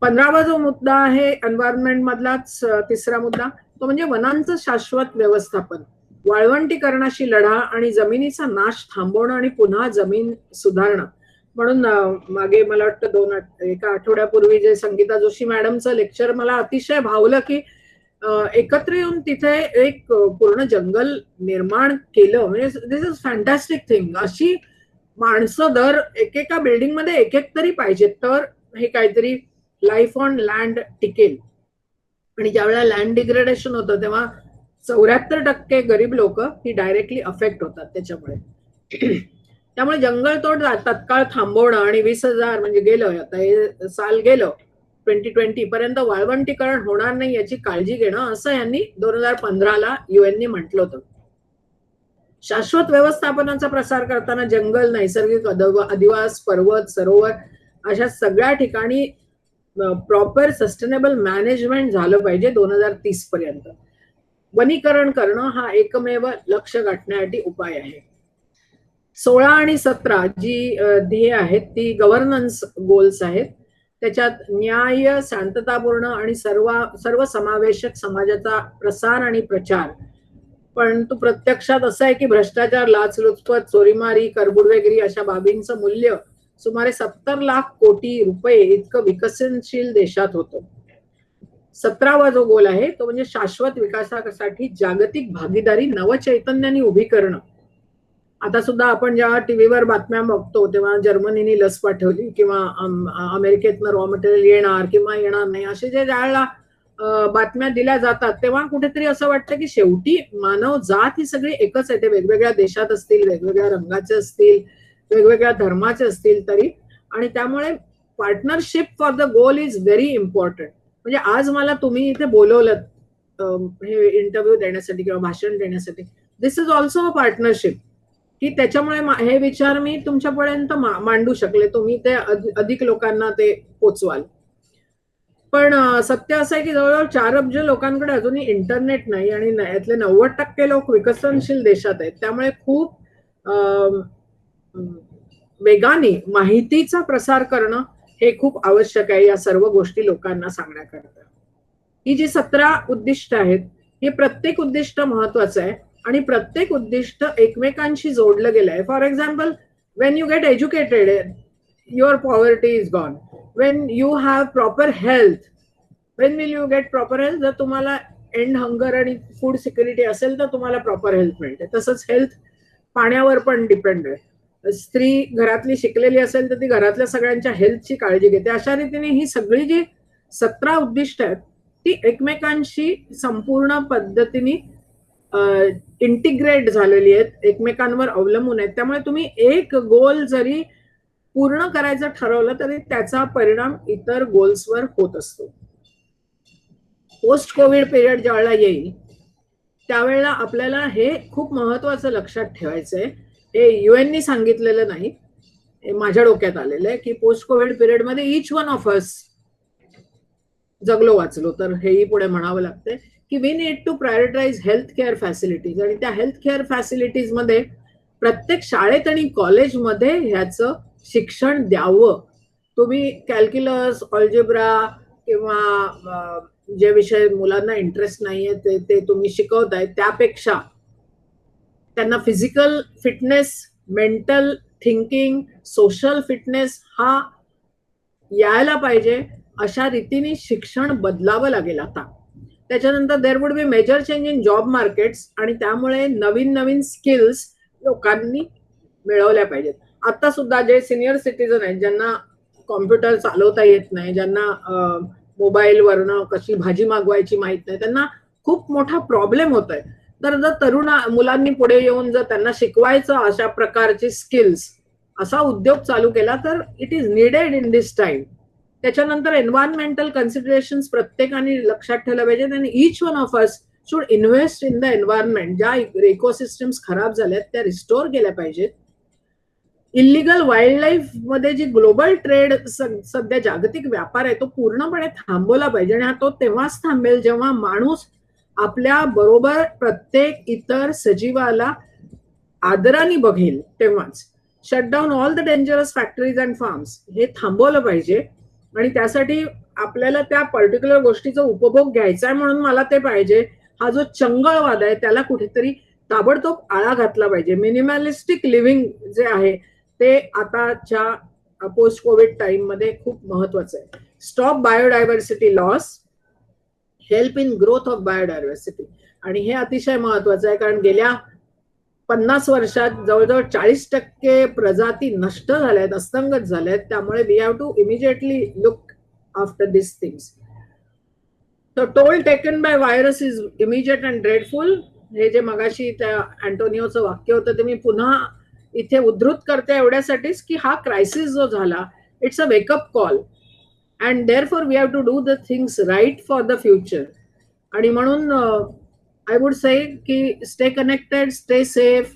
15वा जो मुद्दा आहे एन्व्हायरमेंट मधलाच तिसरा मुद्दा, तो म्हणजे वनांचं शाश्वत व्यवस्थापन, वाळवंटीकरणाशी लढा आणि जमिनीचा नाश थांबवणं आणि पुन्हा जमीन सुधारणं. म्हणून मागे मला वाटतं एका आठवड्यापूर्वी जे संगीता जोशी मॅडमचं लेक्चर मला अतिशय भावलं, की एकत्र येऊन तिथे एक पूर्ण जंगल निर्माण केलं. म्हणजे दिस इज फॅन्टॅस्टिक थिंग. अशी माणसं दर एकेका बिल्डिंग मध्ये एक तरी पाहिजे, तर हे काहीतरी लाईफ ऑन लँड टिकेल. आणि ज्यावेळेला लँड डिग्रेडेशन होतं तेव्हा 74% गरीब लोक ही डायरेक्टली अफेक्ट होतात त्याच्यामुळे. त्यामुळे जंगलतोड तत्काळ थांबवणं आणि 20,000 म्हणजे गेलं, आता हे साल गेलं 2020 पर्यंत वाळवंटीकरण होणार नाही याची काळजी घेणं, असं यांनी 2015ला युएनने म्हटलं होतं. शाश्वत व्यवस्थापनाचा प्रसार करताना जंगल, नैसर्गिक अधिवास, पर्वत, सरोवर अशा सगळ्या ठिकाणी प्रॉपर सस्टेनेबल मॅनेजमेंट झालं पाहिजे 2030 पर्यंत. वनीकरण करणं हा एकमेव लक्ष गाठण्यासाठी उपाय आहे. 16 आणि 17 जी ध्येय आहेत ती गव्हर्नन्स गोल्स आहेत. त्याच्यात न्याय, शांततापूर्ण आणि सर्वसमावेशक समाजाचा प्रसार आणि प्रचार. पण तो प्रत्यक्षात असं आहे की भ्रष्टाचार, लाचलुचपत, चोरीमारी, करबुडवेगिरी अशा बाबींचं मूल्य सुमारे 70 लाख कोटी रुपये इतकं विकसनशील देशात होतं. 17वा जो गोल आहे तो म्हणजे शाश्वत विकासासाठी जागतिक भागीदारी नवचैतन्याने उभी करणं. आता सुद्धा आपण जेव्हा टीव्हीवर बातम्या बघतो तेव्हा जर्मनीने लस पाठवली किंवा अमेरिकेतनं रॉ मटेरियल येणार किंवा येणार नाही, असे जे ज्यावेळेला बातम्या दिल्या जातात तेव्हा कुठेतरी असं वाटतं की शेवटी मानव जात ही सगळी एकच आहे. ते वेगवेगळ्या देशात असतील, वेगवेगळ्या रंगाचे असतील, वेगवेगळ्या धर्माचे असतील तरी, आणि त्यामुळे partnership for the goal is very important. म्हणजे आज मला तुम्ही इथे बोलवलं हे इंटरव्ह्यू देण्यासाठी किंवा भाषण देण्यासाठी, दिस इज ऑल्सो अ पार्टनरशिप, की त्याच्यामुळे हे विचार मी तुमच्यापर्यंत मांडू शकले, तुम्ही ते अधिक लोकांना ते पोचवाल. पण सत्य असं आहे की जवळजवळ 4 अब्ज लोकांकडे अजूनही इंटरनेट नाही आणि यातले 90% लोक विकसनशील देशात आहेत. त्यामुळे खूप वेगाने माहितीचा प्रसार करणं हे खूप आवश्यक आहे या सर्व गोष्टी लोकांना सांगण्याकरता. ही जी 17 उद्दिष्ट आहेत, हे प्रत्येक उद्दिष्ट महत्वाचं आहे आणि प्रत्येक उद्दिष्ट एकमेकांशी जोडलं गेलं आहे. For example, Wien you get educated, your poverty is gone. Wien you have proper health, Wien will you get proper health? जर तुम्हाला एंड हंगर आणि फूड सिक्युरिटी असेल तर तुम्हाला प्रॉपर हेल्थ मिळते. तसंच हेल्थ पाण्यावर पण डिपेंड आहे. स्त्री घरातली शिकलेली असेल तर ती घरातल्या सगळ्यांच्या हेल्थची काळजी घेते. अशा रीतीने ही सगळी जी 17 उद्दिष्ट आहेत ती एकमेकांशी संपूर्ण पद्धतीने इंटिग्रेट झालेली आहेत, एकमेकांवर अवलंबून आहेत. त्यामुळे तुम्ही एक गोल जरी पूर्ण करायचं ठरवलं तरी त्याचा परिणाम इतर गोल्सवर होत असतो. पोस्ट कोविड पिरियड ज्यावेळेला येईल त्यावेळेला आपल्याला हे खूप महत्वाचं लक्षात ठेवायचंय. हे युएननी सांगितलेलं नाही, हे माझ्या डोक्यात आलेलं आहे की पोस्ट कोविड पिरियड मध्ये इच वन ऑफ अस जगलो वाचलो तर हेही पुढे म्हणावं लागतंय की we need to prioritize health care facilities. आणि त्या हेल्थ केअर फॅसिलिटीज मध्ये प्रत्येक शाळेत आणि कॉलेजमध्ये ह्याचं शिक्षण द्यावं. तुम्ही कॅल्क्युलस, अल्जेब्रा किंवा जे विषय मुलांना इंटरेस्ट नाहीये ते तुम्ही शिकवताय, त्यापेक्षा त्यांना physical fitness, mental thinking, social fitness हा यायला पाहिजे. अशा रीतीने शिक्षण बदलावं लागेल आता. त्याच्यानंतर there would be major change in job markets आणि त्यामुळे नवीन नवीन स्किल्स लोकांनी मिळवल्या पाहिजेत. आता सुद्धा जे सिनियर सिटीजन आहेत, ज्यांना कॉम्प्युटर चालवता येत नाही, ज्यांना मोबाईलवरनं कशी भाजी मागवायची माहित नाही, त्यांना खूप मोठा प्रॉब्लेम होतोय. तर जर तरुण मुलांनी पुढे येऊन जर त्यांना शिकवायचं अशा प्रकारचे स्किल्स असा उद्योग चालू केला तर it is needed in this time. त्याच्यानंतर एन्व्हायरमेंटल कन्सिडरेशन्स प्रत्येकाने लक्षात ठेवलं पाहिजे आणि each one of us should invest in the environment. ज्या इकोसिस्टम्स खराब झाल्यात त्या रिस्टोर केल्या पाहिजेत. इलिगल वाईल्ड लाईफ मध्ये जी ग्लोबल ट्रेड सध्या जागतिक व्यापार आहे तो पूर्णपणे थांबवला पाहिजे आणि तो तेव्हाच थांबेल जेव्हा माणूस आपल्या बरोबर प्रत्येक इतर सजीवाला आदराने बघेल तेव्हाच. Shut down all the dangerous factories and farms हे थांबवलं पाहिजे आणि त्यासाठी आपल्याला त्या पर्टिक्युलर गोष्टीचा उपभोग घ्यायचा आहे म्हणून मला ते पाहिजे. हा जो चंगळवाद आहे त्याला कुठेतरी ताबडतोब आळा घातला पाहिजे. मिनिमलिस्टिक लिव्हिंग जे आहे ते आताच्या पोस्ट कोविड टाइम मध्ये खूप महत्वाचं आहे. Stop biodiversity loss, help in growth of biodiversity. आणि हे अतिशय महत्वाचं आहे कारण गेल्या 50 वर्षात जवळजवळ 40% प्रजाती नष्ट झाल्यात, अस्तंगत झाल्यात. त्यामुळे we have to immediately look after this things. तर toll taken by virus is immediate and dreadful. हे जे मगाशी त्या अँटोनिओचं वाक्य होतं ते मी पुन्हा इथे उद्धृत करते एवढ्यासाठीच की हा क्रायसिस जो झाला it's a wake up call and therefore we have to do the things right for the future. आणि म्हणून I would say ki stay connected, stay safe,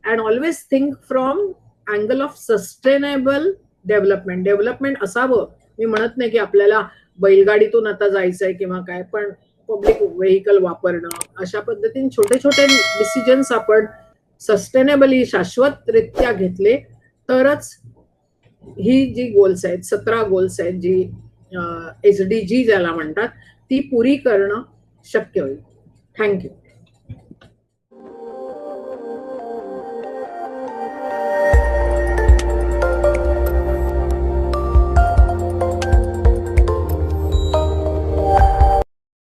and always think from angle of sustainable development. Development असावं. मी म्हणत नाही की आपल्याला बैलगाडीतून आता जायचंय किंवा काय, पण पब्लिक व्हेकल वापरणं अशा पद्धतीने छोटे छोटे डिसिजन्स आपण सस्टेनेबली शाश्वतरित्या घेतले तरच ही जी गोल्स आहेत 17 गोल्स आहेत जी SDG ज्याला म्हणतात ती पुरी करणं शक्य होईल. थँक्यू.